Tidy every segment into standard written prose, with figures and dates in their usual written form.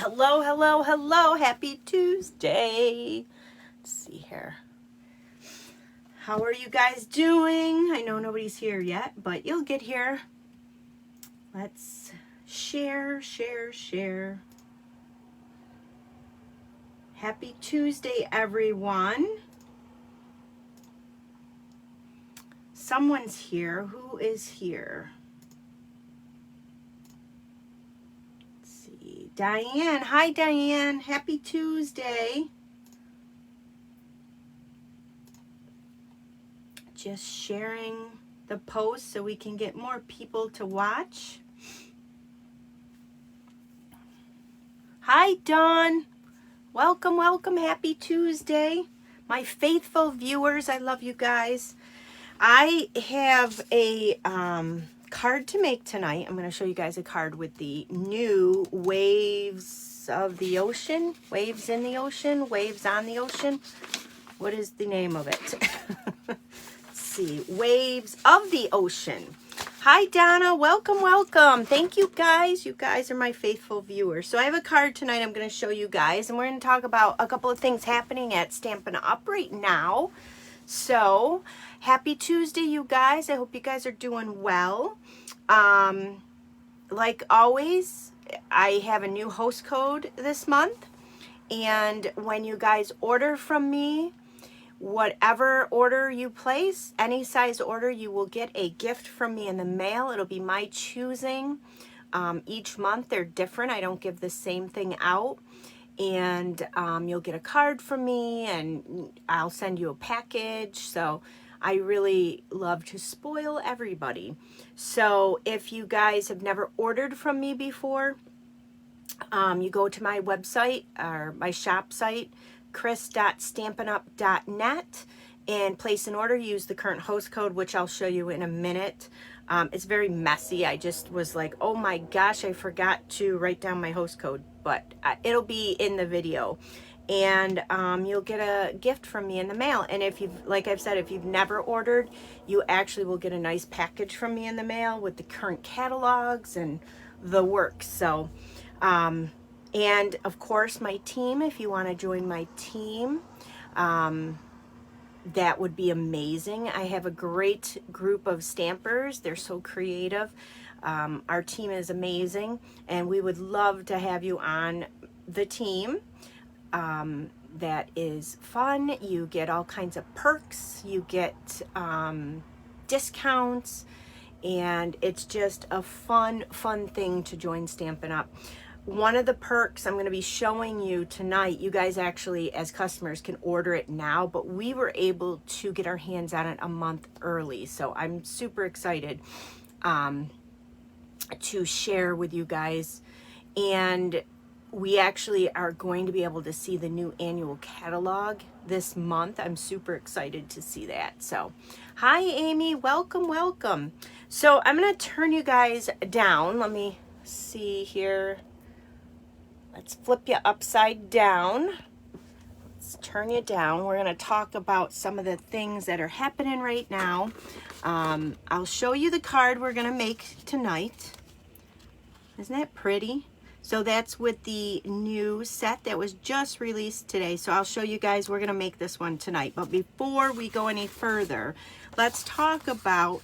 Hello, hello, hello. Happy Tuesday. Let's see here. How are you guys doing? I know nobody's here yet, but you'll get here. Let's share. Happy Tuesday, everyone. Someone's here. Who is here? Diane. Hi, Diane. Happy Tuesday. Just sharing the post so we can get more people to watch. Hi, Dawn. Welcome, welcome. Happy Tuesday. My faithful viewers, I love you guys. I have a card to make tonight. I'm going to show you guys a card with the new Waves of the Ocean. Waves in the Ocean. Waves on the Ocean. What is the name of it? Let's see. Waves of the Ocean. Hi, Donna. Welcome, welcome. Thank you, guys. You guys are my faithful viewers. So I have a card tonight I'm going to show you guys. And we're going to talk about a couple of things happening at Stampin' Up! Right now. So, happy Tuesday, you guys. I hope you guys are doing well. Like always, I have a new host code this month. And when you guys order from me, whatever order you place, any size order, you will get a gift from me in the mail. It'll be my choosing. Each month, they're different. I don't give the same thing out. And you'll get a card from me, and I'll send you a package. So I really love to spoil everybody. So if you guys have never ordered from me before, you go to my website or my shop site, chris.stampinup.net, and place an order. Use the current host code, which I'll show you in a minute. It's very messy. I just was like, oh my gosh, I forgot to write down my host code, but it'll be in the video. And you'll get a gift from me in the mail. And if you've, like I've said, if you've never ordered, you actually will get a nice package from me in the mail with the current catalogs and the works. So, and of course my team, if you want to join my team, that would be amazing. I have a great group of stampers. They're so creative. Our team is amazing, and we would love to have you on the team. That is fun. You get all kinds of perks. You get discounts, and it's just a fun thing to join Stampin' Up! One of the perks I'm going to be showing you tonight, you guys actually as customers can order it now, but we were able to get our hands on it a month early. So I'm super excited to share with you guys. And we actually are going to be able to see the new annual catalog this month. I'm super excited to see that. So hi, Amy. Welcome, welcome. So I'm going to turn you guys down. Let me see here. Let's flip you upside down. Let's turn you down. We're going to talk about some of the things that are happening right now. I'll show you the card we're going to make tonight. Isn't that pretty? So that's with the new set that was just released today. So I'll show you guys, we're going to make this one tonight. But before we go any further, let's talk about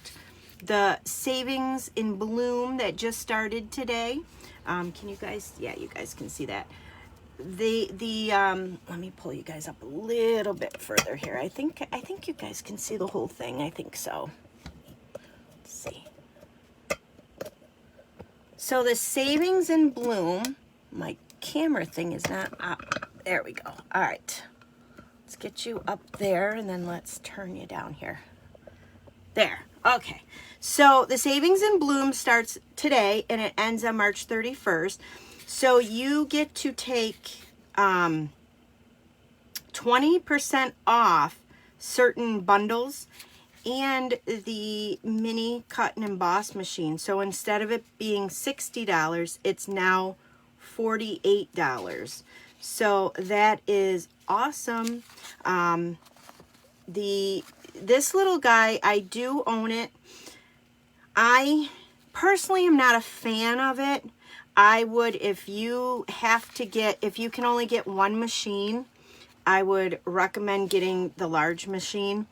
the Savings in Bloom that just started today. Can you guys, yeah, you guys can see that. Let me pull you guys up a little bit further here. I think you guys can see the whole thing. I think so. Let's see. So the Savings in Bloom, my camera thing is not up. There we go. All right. Let's get you up there, and then let's turn you down here. There. Okay. So the Savings in Bloom starts today, and it ends on March 31st. So you get to take 20% off certain bundles and the mini cut and emboss machine. So instead of it being $60, it's now $48. So that is awesome. This little guy, I do own it. I personally am not a fan of it. I would, if you can only get one machine, I would recommend getting the large machine.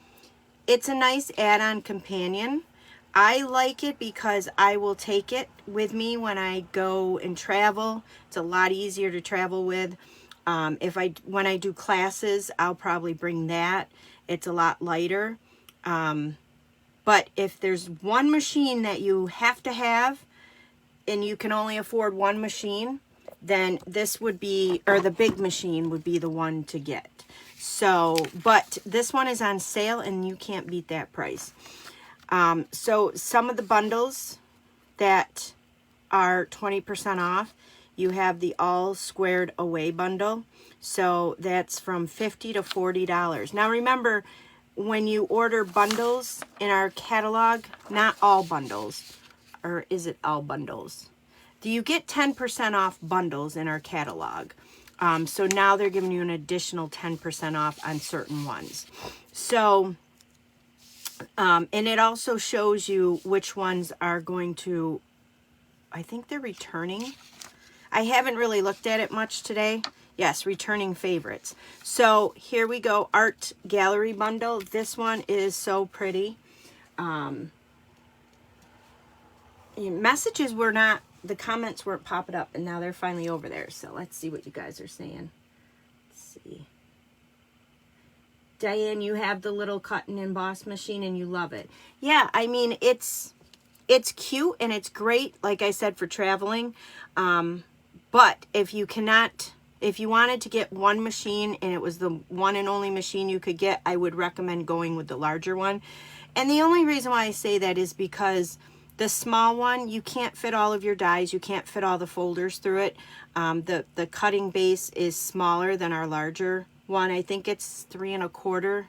It's a nice add-on companion. I like it because I will take it with me when I go and travel. It's a lot easier to travel with. When I do classes, I'll probably bring that. It's a lot lighter. But if there's one machine that you have to have and you can only afford one machine, then this would be, or the big machine would be the one to get. So, but this one is on sale and you can't beat that price. So some of the bundles that are 20% off, you have the all squared away bundle. So that's from $50 to $40. Now remember, when you order bundles in our catalog, not all bundles, or is it all bundles? Do you get 10% off bundles in our catalog? So now they're giving you an additional 10% off on certain ones. So, and it also shows you which ones are going to, I think they're returning. I haven't really looked at it much today. Yes, returning favorites. So here we go, art gallery bundle. This one is so pretty. Messages were not, the comments weren't popping up, and now they're finally over there. So let's see what you guys are saying. Let's see. Diane, you have the little cut and emboss machine and you love it. Yeah, I mean, it's cute and it's great, like I said, for traveling. But if you wanted to get one machine and it was the one and only machine you could get, I would recommend going with the larger one. And the only reason why I say that is because the small one, you can't fit all of your dies. You can't fit all the folders through it. The cutting base is smaller than our larger one. I think it's 3 1/4 or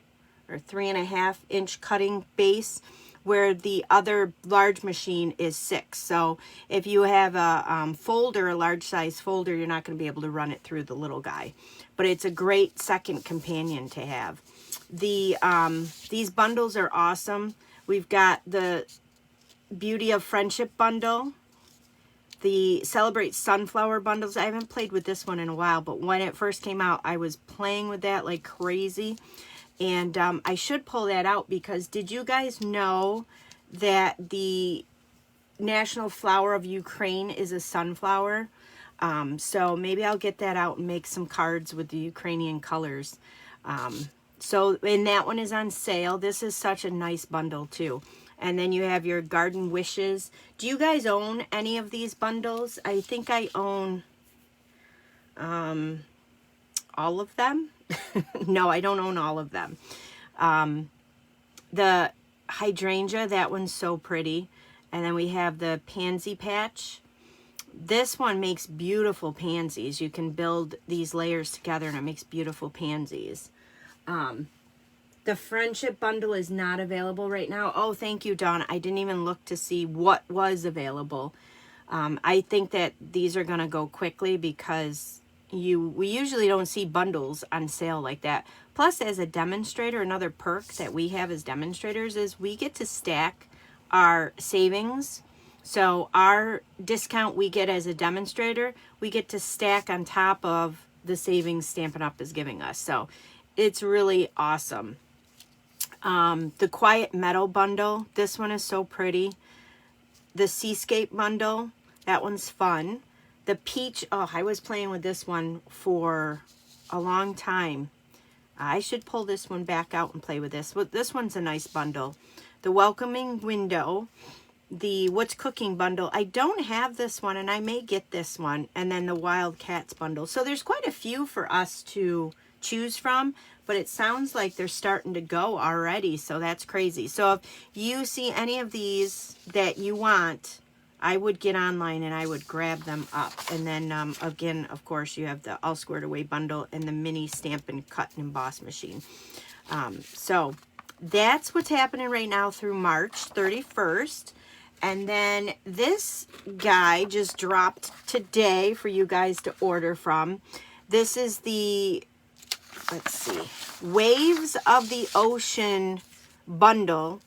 3.5 inch cutting base, where the other large machine is 6. So if you have a folder, a large size folder, you're not going to be able to run it through the little guy. But it's a great second companion to have. These bundles are awesome. We've got the Beauty of Friendship bundle, the Celebrate Sunflower bundles. I haven't played with this one in a while, but when it first came out, I was playing with that like crazy. And I should pull that out, because did you guys know that the national flower of Ukraine is a sunflower? So maybe I'll get that out and make some cards with the Ukrainian colors. And that one is on sale. This is such a nice bundle too. And then you have your Garden Wishes. Do you guys own any of these bundles? I think I own all of them. No, I don't own all of them. The hydrangea, that one's so pretty. And then we have the pansy patch. This one makes beautiful pansies. You can build these layers together and it makes beautiful pansies. The friendship bundle is not available right now. Oh, thank you, Dawn. I didn't even look to see what was available. I think that these are going to go quickly, because we usually don't see bundles on sale like that. Plus, as a demonstrator, another perk that we have as demonstrators is we get to stack our savings. So our discount we get as a demonstrator, we get to stack on top of the savings Stampin' Up! Is giving us. So it's really awesome. The Quiet Meadow bundle, this one is so pretty. The Seascape bundle, that one's fun. The Peach, oh, I was playing with this one for a long time. I should pull this one back out and play with this. This one's a nice bundle. The Welcoming Window, the What's Cooking bundle. I don't have this one, and I may get this one. And then the Wild Cats bundle. So there's quite a few for us to choose from, but it sounds like they're starting to go already, so that's crazy. So if you see any of these that you want, I would get online and I would grab them up. And then again, of course, you have the All Squared Away bundle and the mini Stampin' Cut and Emboss machine. So that's what's happening right now through March 31st. And then this guy just dropped today for you guys to order from. This is the, let's see, Waves of the Ocean bundle.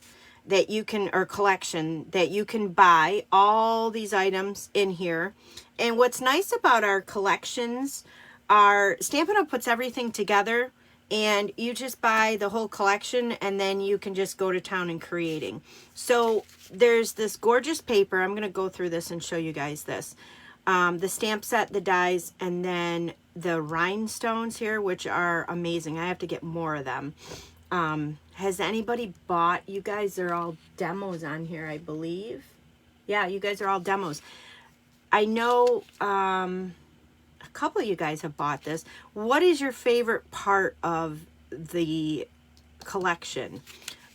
that you can, or collection that you can buy all these items in here. And what's nice about our collections are Stampin' puts everything together, and you just buy the whole collection and then you can just go to town and creating. So there's this gorgeous paper. I'm going to go through this and show you guys this. The stamp set, the dies, and then the rhinestones here, which are amazing. I have to get more of them. Has anybody bought, you guys are all demos on here, I believe. Yeah, you guys are all demos. I know a couple of you guys have bought this. What is your favorite part of the collection?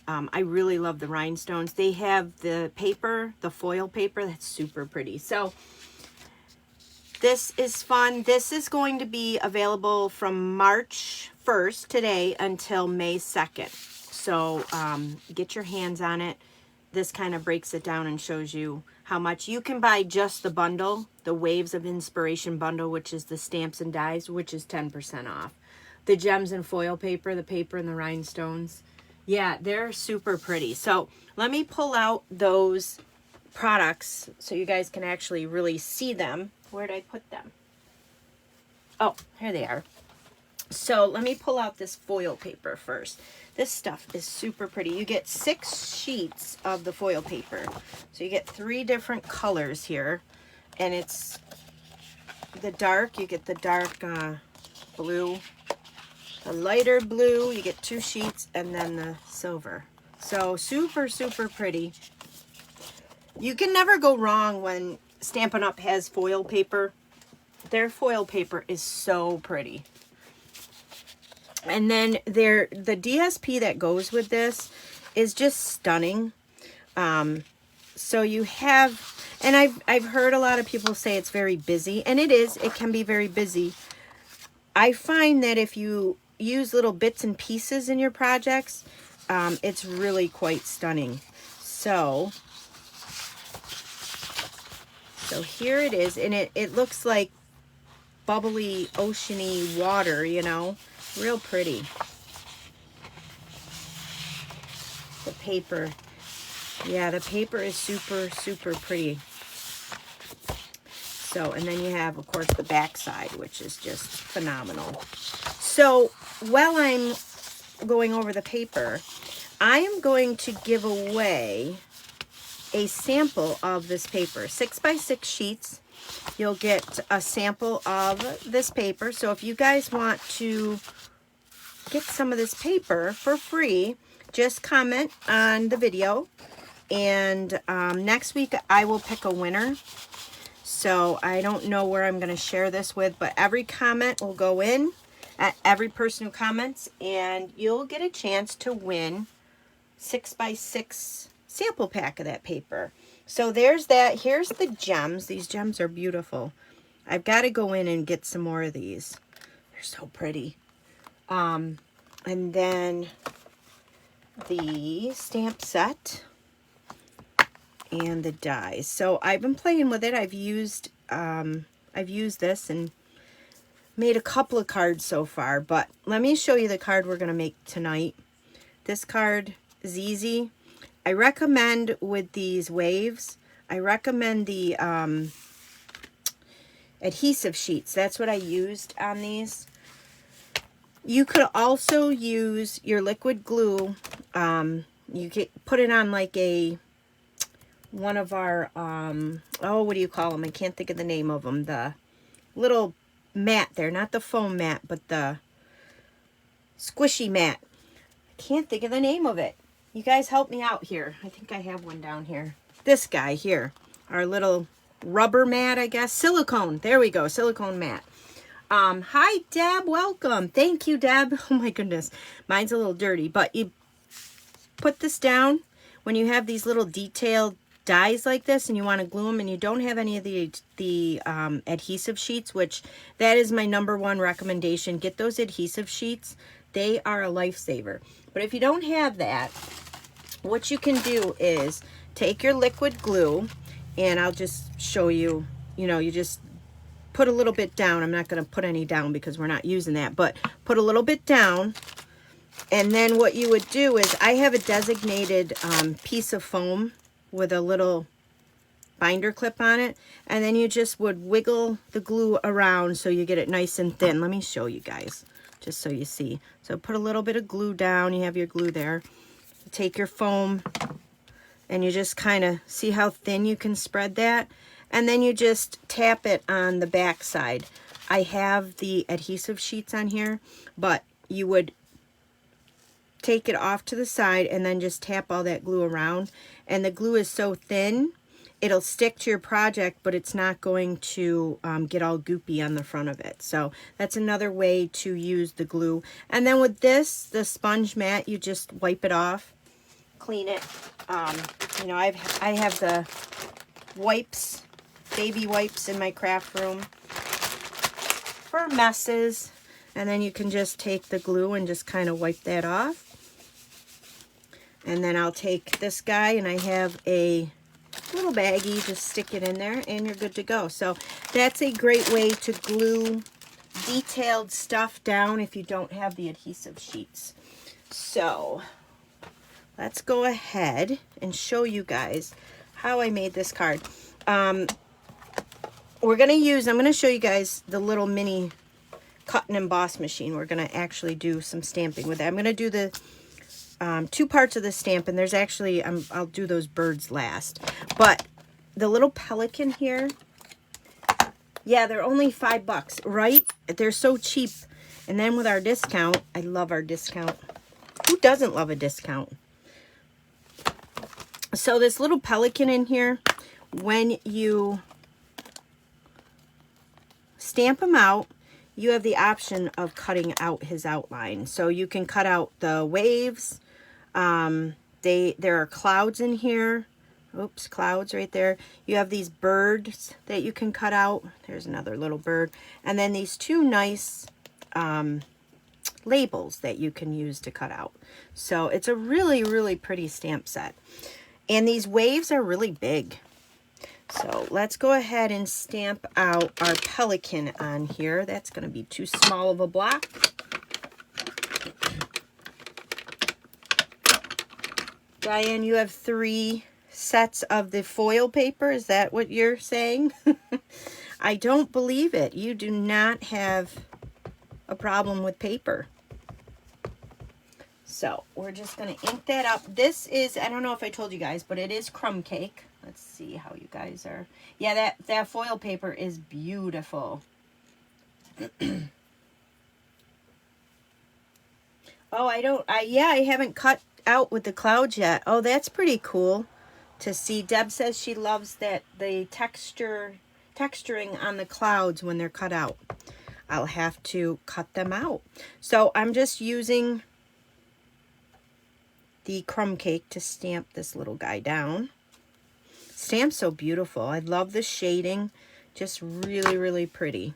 I really love the rhinestones. They have the paper, the foil paper, that's super pretty. So this is fun. This is going to be available from March 1st, today, until May 2nd. So get your hands on it. This kind of breaks it down and shows you how much. You can buy just the bundle, the Waves of Inspiration bundle, which is the stamps and dies, which is 10% off. The gems and foil paper, the paper and the rhinestones. Yeah, they're super pretty. So let me pull out those products so you guys can actually really see them. Where did I put them? Oh, here they are. So let me pull out this foil paper first. This stuff is super pretty. You get 6 sheets of the foil paper. So you get 3 different colors here. And it's the dark, you get the dark blue, the lighter blue, you get 2 sheets, and then the silver. So super, super pretty. You can never go wrong when Stampin' Up! Has foil paper. Their foil paper is so pretty. And then the DSP that goes with this is just stunning. So you have, and I've heard a lot of people say it's very busy, and it is. It can be very busy. I find that if you use little bits and pieces in your projects, it's really quite stunning. So here it is, and it looks like bubbly, oceany water, you know, real pretty. The paper, yeah, the paper is super, super pretty. So, and then you have, of course, the back side, which is just phenomenal. So, while I'm going over the paper, I am going to give away a sample of this paper. 6x6 sheets. You'll get a sample of this paper. So if you guys want to get some of this paper for free, just comment on the video, and next week I will pick a winner. So I don't know where I'm going to share this with, but every comment will go in at every person who comments, and you'll get a chance to win 6x6 sample pack of that paper. So there's that. Here's the gems. These gems are beautiful. I've got to go in and get some more of these. They're so pretty. And then the stamp set and the dies. So I've been playing with it. I've used this and made a couple of cards so far, but let me show you the card we're going to make tonight. This card is easy. I recommend with these waves, I recommend the adhesive sheets. That's what I used on these. You could also use your liquid glue. You could put it on like one of our, oh, what do you call them? I can't think of the name of them. The little mat there, not the foam mat, but the squishy mat. I can't think of the name of it. You guys help me out here. I think I have one down here. This guy here, our little rubber mat, I guess. Silicone. There we go. Silicone mat. Hi, Deb. Welcome. Thank you, Deb. Oh, my goodness. Mine's a little dirty, but you put this down when you have these little detailed dies like this and you want to glue them and you don't have any of the adhesive sheets, which that is my #1 recommendation. Get those adhesive sheets. They are a lifesaver. But if you don't have that, what you can do is take your liquid glue, and I'll just show you, you just put a little bit down. I'm not going to put any down because we're not using that, but put a little bit down, And then what you would do is, I have a designated piece of foam with a little binder clip on it, and then you just would wiggle the glue around so you get it nice and thin. Let me show you guys, just so you see. So put a little bit of glue down, you have your glue there. Take your foam, and you just kind of see how thin you can spread that, and then you just tap it on the back side. I have the adhesive sheets on here, but you would take it off to the side and then just tap all that glue around, and the glue is so thin it'll stick to your project, but it's not going to get all goopy on the front of it. So that's another way to use the glue. And then with this, the sponge mat, you just wipe it off, clean it. You know, I have the wipes, baby wipes in my craft room for messes. And then you can just take the glue and just kind of wipe that off. And then I'll take this guy, and I have a little baggie, just stick it in there and you're good to go. So that's a great way to glue detailed stuff down if you don't have the adhesive sheets. So let's go ahead and show you guys how I made this card. I'm going to show you guys the little mini cut and emboss machine. We're going to actually do some stamping with it. I'm going to do the two parts of the stamp, and there's actually, I'll do those birds last. But the little pelican here, yeah, they're only $5, right? They're so cheap. And then with our discount, I love our discount. Who doesn't love a discount? So this little pelican in here, when you stamp him out, you have the option of cutting out his outline. So you can cut out the waves. There are clouds in here. Oops, clouds right there. You have these birds that you can cut out. There's another little bird. And then these two nice labels that you can use to cut out. So it's a really, really pretty stamp set. And these waves are really big. So let's go ahead and stamp out our pelican on here. That's going to be too small of a block. Diane, you have 3 sets of the foil paper. Is that what you're saying? I don't believe it. You do not have a problem with paper. So we're just going to ink that up. This is, I don't know if I told you guys, but it is crumb cake. Let's see how you guys are. Yeah, that foil paper is beautiful. Oh, I haven't cut out with the clouds yet. Oh, that's pretty cool to see. Deb says she loves that the texturing on the clouds when they're cut out. I'll have to cut them out. So I'm just using the crumb cake to stamp this little guy down. Stamp's so beautiful. I love the shading. Just really, really pretty.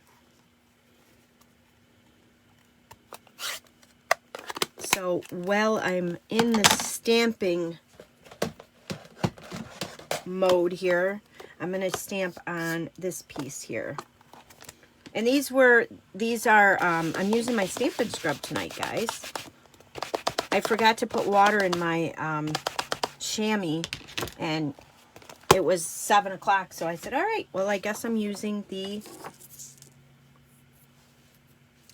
So while I'm in the stamping mode here, I'm going to stamp on this piece here. And these are, I'm using my Stampin' scrub tonight, guys. I forgot to put water in my chamois, and it was 7 o'clock, so I said, all right, well, I guess I'm using the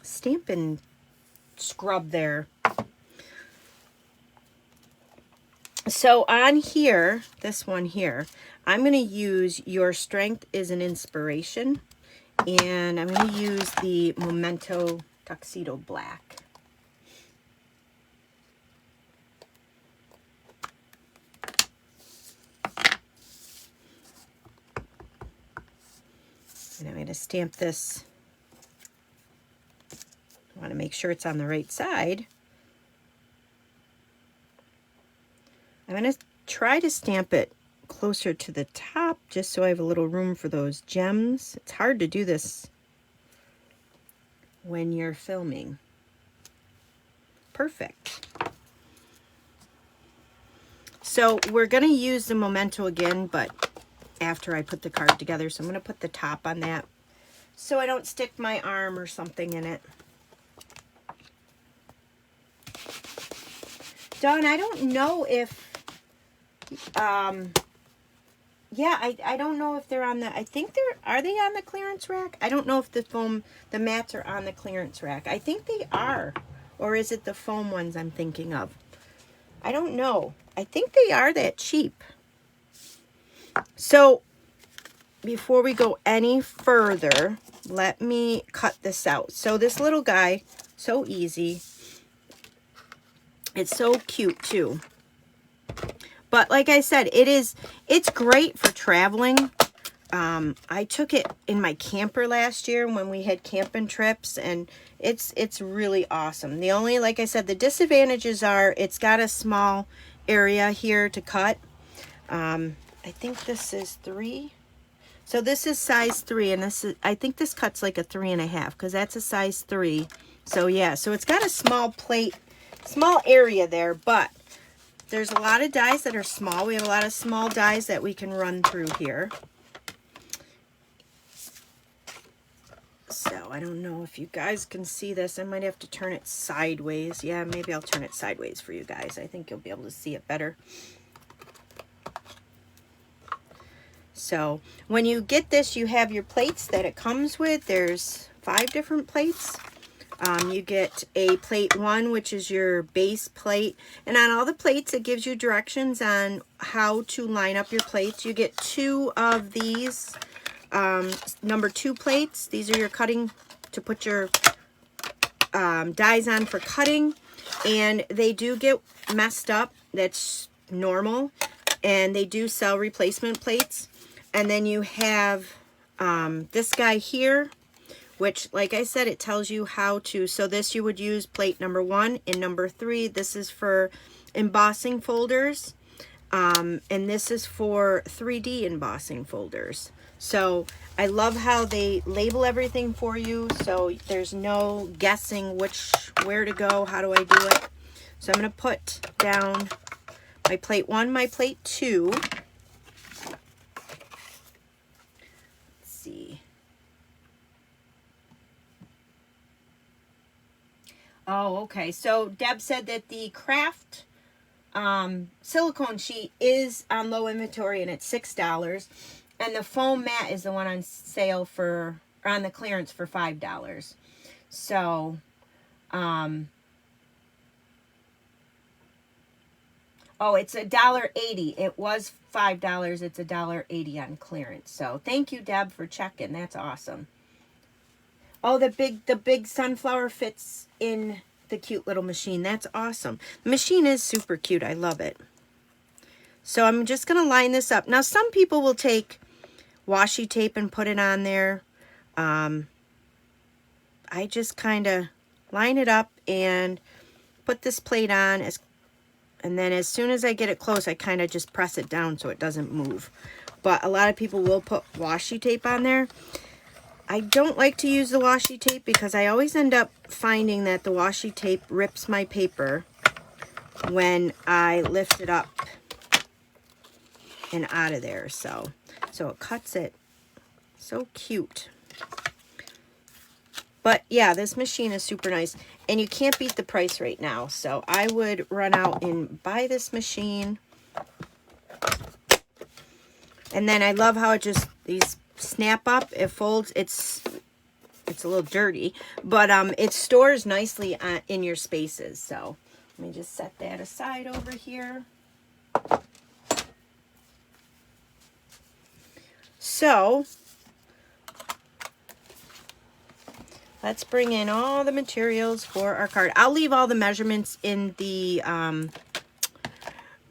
Stampin' scrub there. So on here, this one here, I'm going to use Your Strength is an Inspiration, and I'm going to use the Memento Tuxedo Black. And I'm going to stamp this. I want to make sure it's on the right side. I'm going to try to stamp it closer to the top just so I have a little room for those gems. It's hard to do this when you're filming. Perfect. So we're going to use the Memento again, but after I put the card together. So I'm going to put the top on that so I don't stick my arm or something in it. Dawn, I don't know if, yeah, I don't know if they're on the, I think are they on the clearance rack? I don't know if the mats are on the clearance rack. I think they are. Or is it the foam ones I'm thinking of? I don't know. I think they are that cheap. So, before we go any further, let me cut this out. So this little guy, so easy. It's so cute too. But like I said, it's great for traveling. I took it in my camper last year when we had camping trips, and it's really awesome. The only, like I said, the disadvantages are it's got a small area here to cut. I think this is 3. So this is size 3, and this is, I think this cuts like a 3.5 because that's a size 3. So yeah, so it's got a small plate, small area there, but there's a lot of dies that are small. We have a lot of small dies that we can run through here. So I don't know if you guys can see this. I might have to turn it sideways. Yeah, maybe I'll turn it sideways for you guys. I think you'll be able to see it better. So when you get this, you have your plates that it comes with. There's 5 different plates. You get a plate 1, which is your base plate. And on all the plates, it gives you directions on how to line up your plates. You get 2 of these number 2 plates. These are your cutting, to put your dies on for cutting. And they do get messed up. That's normal. And they do sell replacement plates. And then you have this guy here, which, like I said, it tells you how to. So this, you would use plate number 1 and number 3. This is for embossing folders. And this is for 3D embossing folders. So I love how they label everything for you. So there's no guessing where to go. How do I do it? So I'm going to put down my plate 1, my plate 2. Oh, okay. So Deb said that the craft silicone sheet is on low inventory and it's $6. And the foam mat is the one on sale for, or on the clearance for $5. So, oh, it's $1.80. It was $5. It's $1.80 on clearance. So thank you, Deb, for checking. That's awesome. Oh, the big sunflower fits in the cute little machine. That's awesome. The machine is super cute. I love it. So I'm just going to line this up. Now, some people will take washi tape and put it on there. I just kind of line it up and put this plate on. And then as soon as I get it close, I kind of just press it down so it doesn't move. But a lot of people will put washi tape on there. I don't like to use the washi tape because I always end up finding that the washi tape rips my paper when I lift it up and out of there. So it cuts it. So cute. But yeah, this machine is super nice. And you can't beat the price right now. So I would run out and buy this machine. And then I love how it just, these snap up, it folds. It's a little dirty, but it stores nicely in your spaces. So let me just set that aside over here. So let's bring in all the materials for our card. I'll leave all the measurements in the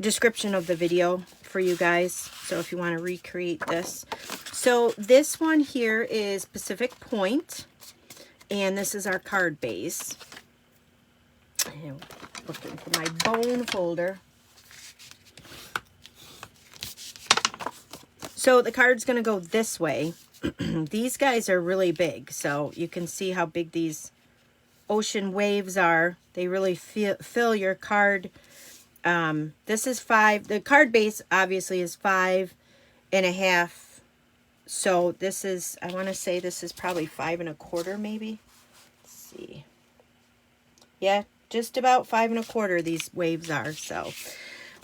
description of the video for you guys, so if you want to recreate this. So this one here is Pacific Point, and this is our card base. I'm looking for my bone folder. So the card's going to go this way. These guys are really big, so you can see how big these ocean waves are. They really fill your card. This is 5. The card base obviously is 5.5. So this is, I want to say this is probably 5 1/4 maybe. Let's see. Yeah, just about 5 1/4 these waves are. So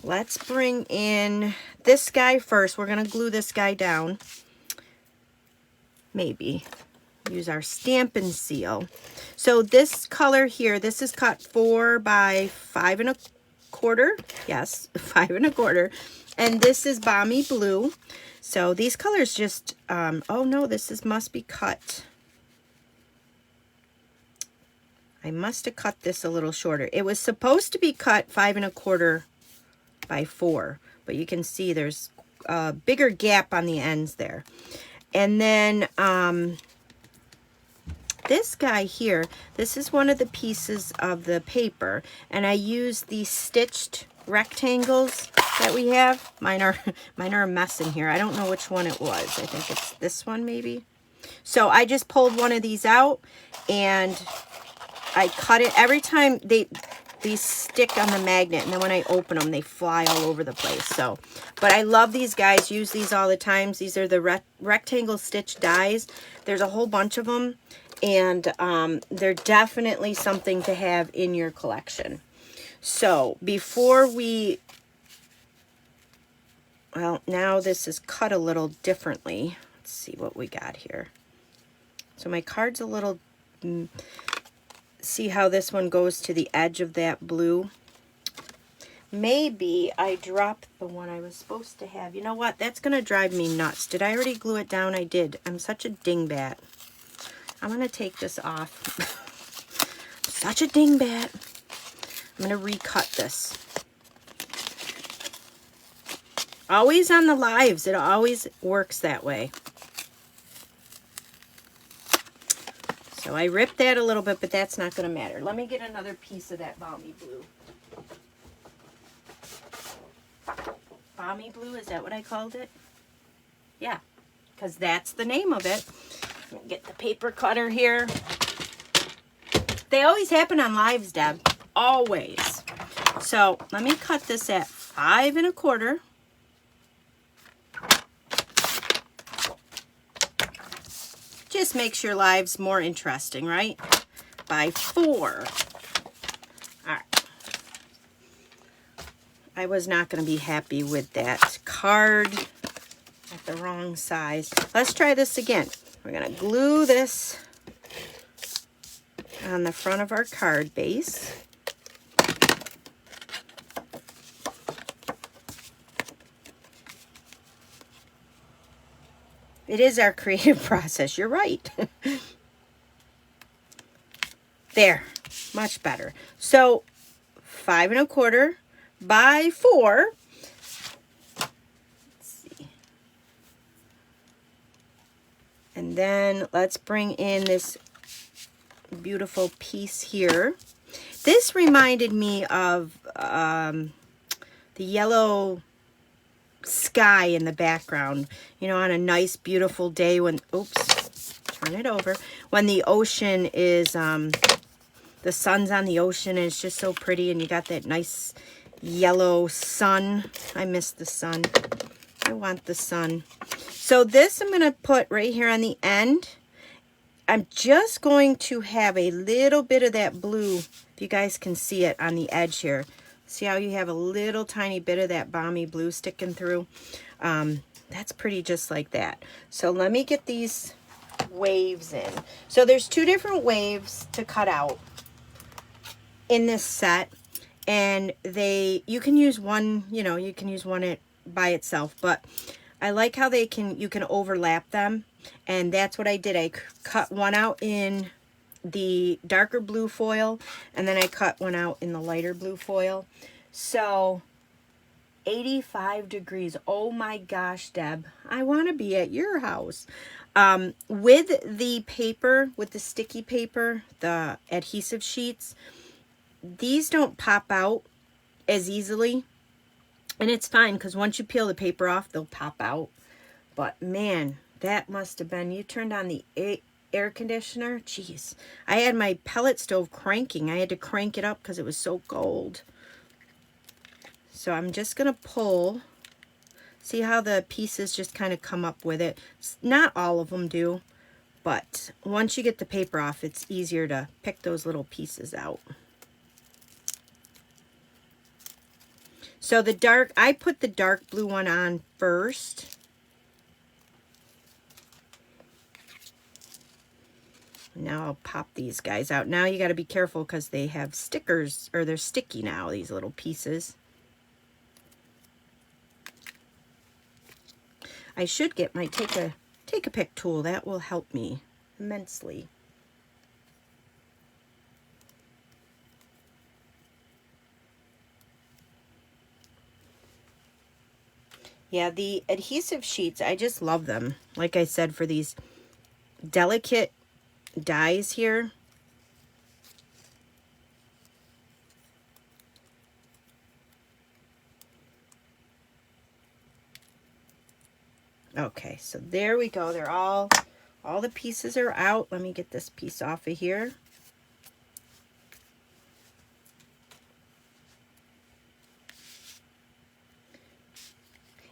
let's bring in this guy first. We're going to glue this guy down. Maybe use our Stampin' seal. So this color here, this is cut 4 by 5 1/4. Yes, 5 1/4. And this is Balmy blue. So these colors just, oh no, must be cut. I must have cut this a little shorter. It was supposed to be cut 5 1/4 by 4, but you can see there's a bigger gap on the ends there. And then this guy here, this is one of the pieces of the paper, and I use these stitched rectangles that we have. Mine are a mess in here. I don't know which one it was. I think it's this one maybe. So I just pulled one of these out and I cut it. Every time these stick on the magnet, and then when I open them, they fly all over the place. So, but I love these guys. Use these all the time. These are the rectangle stitch dies. There's a whole bunch of them, and they're definitely something to have in your collection. So before we, well, now this is cut a little differently. Let's see what we got here. So my card's a little, see how this one goes to the edge of that blue? Maybe I dropped the one I was supposed to have. You know what? That's going to drive me nuts. Did I already glue it down? I did. I'm such a dingbat. I'm going to take this off. Such a dingbat. I'm going to recut this. Always on the lives. It always works that way. So I ripped that a little bit, but that's not going to matter. Let me get another piece of that Balmy blue. Balmy blue, is that what I called it? Yeah, because that's the name of it. Let me get the paper cutter here. They always happen on lives, Deb. Always. So let me cut this at 5 1/4. Just makes your lives more interesting, right? By 4. All right. I was not going to be happy with that card at the wrong size. Let's try this again. We're going to glue this on the front of our card base. It is our creative process. You're right. There. Much better. So 5 1/4 by 4. Let's see. And then let's bring in this beautiful piece here. This reminded me of the yellow sky in the background, you know, on a nice beautiful day when, oops, turn it over, when the ocean is the sun's on the ocean and it's just so pretty, and you got that nice yellow sun. I miss the sun. I want the sun. So this I'm going to put right here on the end. I'm just going to have a little bit of that blue, if you guys can see it on the edge here. See how you have a little tiny bit of that Balmy blue sticking through? That's pretty, just like that. So let me get these waves in. So there's 2 different waves to cut out in this set. And you can use one, you know, you can use one by itself. But I like how you can overlap them. And that's what I did. I cut one out in the darker blue foil, and then I cut one out in the lighter blue foil. So 85 degrees. Oh my gosh, Deb, I want to be at your house. With the paper, with the sticky paper, the adhesive sheets, these don't pop out as easily, and it's fine because once you peel the paper off, they'll pop out. But man, that must have been, you turned on the air conditioner. Jeez, I had my pellet stove cranking. I had to crank it up because it was so cold. So I'm just gonna pull. See how the pieces just kind of come up with it. Not all of them do, but once you get the paper off, it's easier to pick those little pieces out. So the dark, I put the dark blue one on first. Now I'll pop these guys out. Now you got to be careful because they have stickers, or they're sticky now, these little pieces. I should get my take a pick tool. That will help me immensely. Yeah, the adhesive sheets, I just love them. Like I said, for these delicate dies here. Okay, so there we go. They're all the pieces are out. Let me get this piece off of here.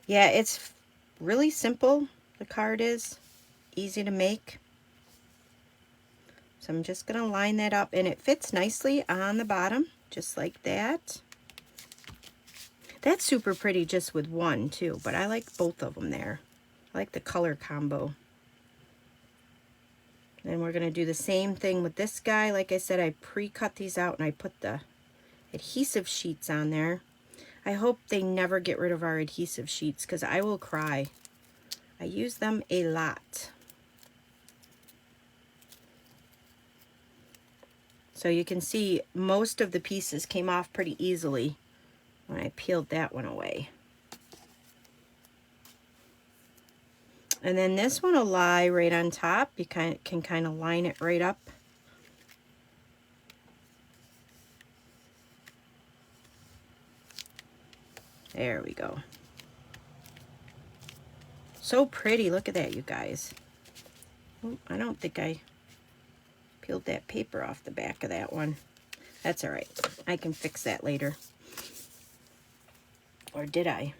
Yeah, it's really simple. The card is easy to make. So I'm just going to line that up, and it fits nicely on the bottom, just like that. That's super pretty just with one too, but I like both of them there. I like the color combo. Then we're going to do the same thing with this guy. Like I said, I pre-cut these out and I put the adhesive sheets on there. I hope they never get rid of our adhesive sheets because I will cry. I use them a lot. So you can see most of the pieces came off pretty easily when I peeled that one away. And then this one will lie right on top. You can kind of line it right up. There we go. So pretty. Look at that, you guys. Oh, I don't think I peeled that paper off the back of that one. That's all right. I can fix that later. Or did I?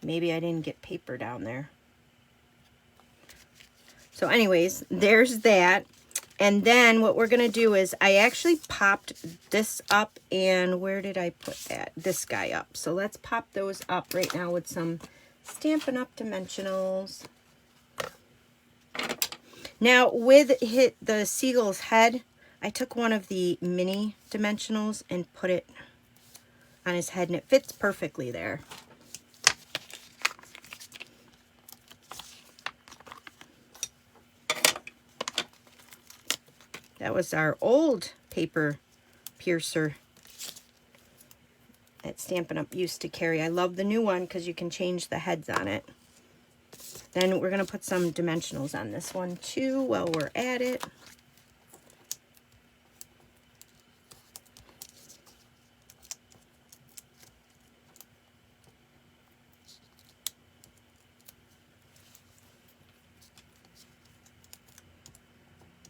Maybe I didn't get paper down there. So anyways, there's that. And then what we're going to do is I actually popped this up, and where did I put that? This guy up. So let's pop those up right now with some Stampin' Up! Dimensionals. Now with the seagull's head, I took one of the mini dimensionals and put it on his head, and it fits perfectly there. That was our old paper piercer that Stampin' Up! Used to carry. I love the new one because you can change the heads on it. Then we're going to put some dimensionals on this one too while we're at it.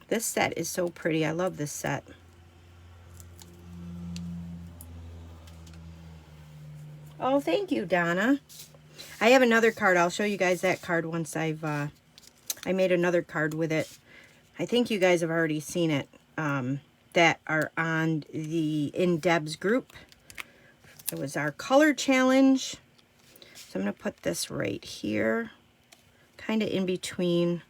This set is so pretty. I love this set. Oh, thank you, Donna. I have another card. I'll show you guys that card once I made another card with it. I think you guys have already seen it, that are on the In Deb's group. It was our color challenge. So I'm going to put this right here, kind of in between.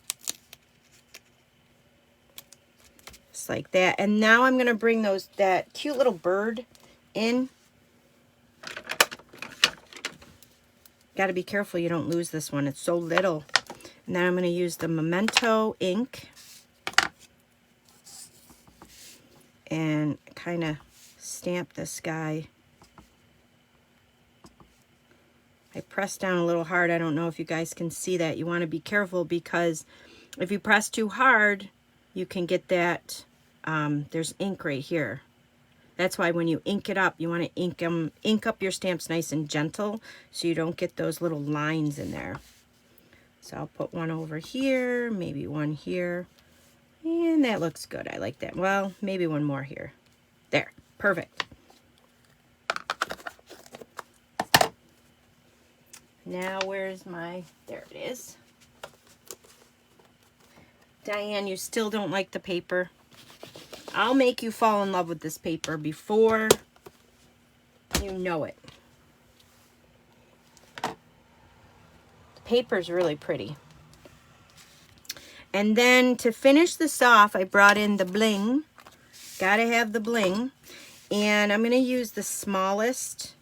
Just like that. And now I'm going to bring that cute little bird in. Got to be careful you don't lose this one. It's so little. And then I'm going to use the Memento ink and kind of stamp this guy. I pressed down a little hard. I don't know if you guys can see that. You want to be careful because if you press too hard, you can get that, there's ink right here. That's why when you ink it up, you want to ink up your stamps nice and gentle so you don't get those little lines in there. So I'll put one over here, maybe one here, and that looks good. I like that. Well, maybe one more here. There, perfect. Now where's my, there it is. Diane, you still don't like the paper? I'll make you fall in love with this paper before you know it. The paper's really pretty. And then to finish this off, I brought in the bling. Gotta have the bling. And I'm gonna use the smallest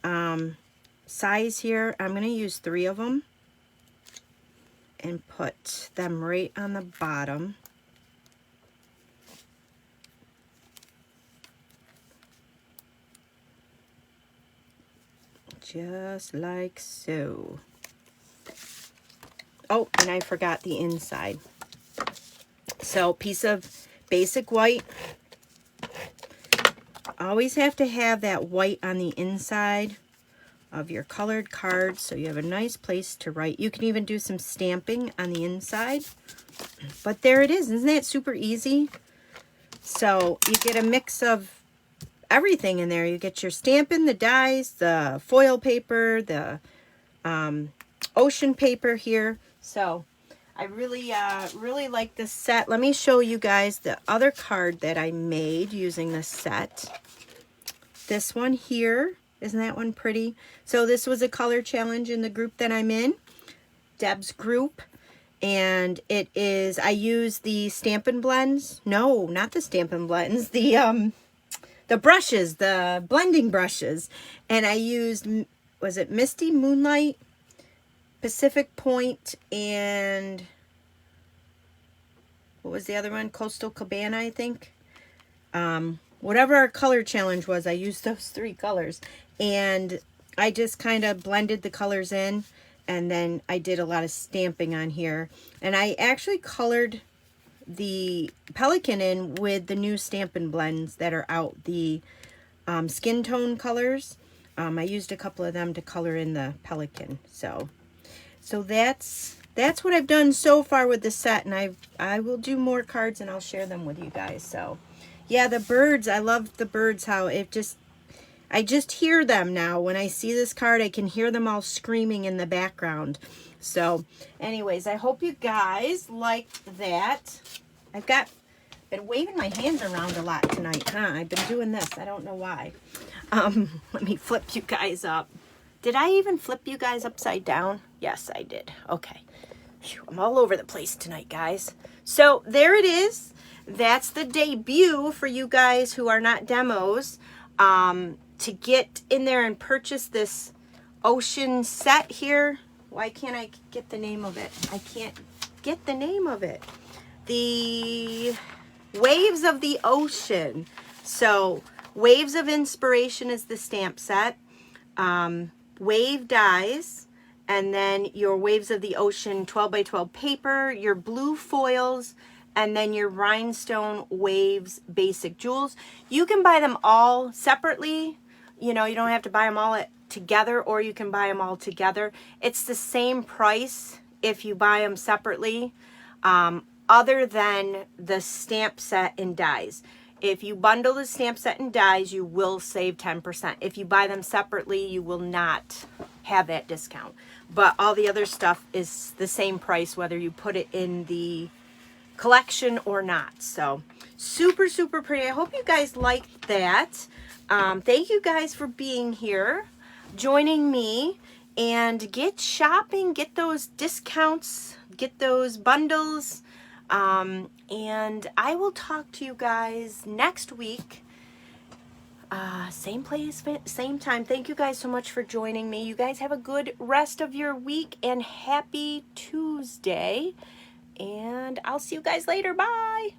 size here. I'm gonna use 3 of them and put them right on the bottom. Just like so. Oh, and I forgot the inside. So, piece of basic white. Always have to have that white on the inside of your colored cards so you have a nice place to write. You can even do some stamping on the inside. But there it is. Isn't that super easy? So, you get a mix of everything in there. You get your Stampin', the dies, the foil paper, the ocean paper here. So I really like this set. Let me show you guys the other card that I made using this set. This one here, isn't that one pretty? So this was a color challenge in the group that I'm in, Deb's group. And it is, I used the Stampin' blends. No, not the Stampin' blends. The brushes, the blending brushes. And I used, was it Misty, Moonlight, Pacific Point, and what was the other one? Coastal Cabana, I think. Whatever our color challenge was, I used those 3 colors. And I just kind of blended the colors in. And then I did a lot of stamping on here. And I actually colored the Pelican in with the new Stampin' blends that are out, the skin tone colors. I used a couple of them to color in the Pelican. So that's what I've done so far with the set, and I will do more cards and I'll share them with you guys. So yeah, the birds, I love the birds, how I just hear them now. When I see this card, I can hear them all screaming in the background. So anyways, I hope you guys liked that. I've been waving my hands around a lot tonight, huh? I've been doing this. I don't know why. Let me flip you guys up. Did I even flip you guys upside down? Yes, I did. Okay. Whew, I'm all over the place tonight, guys. So there it is. That's the debut for you guys who are not demos. To get in there and purchase this ocean set here. Why can't I get the name of it? I can't get the name of it. The Waves of the Ocean. So Waves of Inspiration is the stamp set. Wave dies, and then your Waves of the Ocean 12 by 12 paper, your blue foils, and then your Rhinestone Waves basic jewels. You can buy them all separately. You know, you don't have to buy them all together, or you can buy them all together. It's the same price if you buy them separately, other than the stamp set and dies. If you bundle the stamp set and dies, you will save 10%. If you buy them separately, you will not have that discount. But all the other stuff is the same price, whether you put it in the collection or not. So super, super pretty. I hope you guys liked that. Thank you guys for being here, joining me, and get shopping, get those discounts, get those bundles. And I will talk to you guys next week. Same place, same time. Thank you guys so much for joining me. You guys have a good rest of your week and happy Tuesday. And I'll see you guys later. Bye.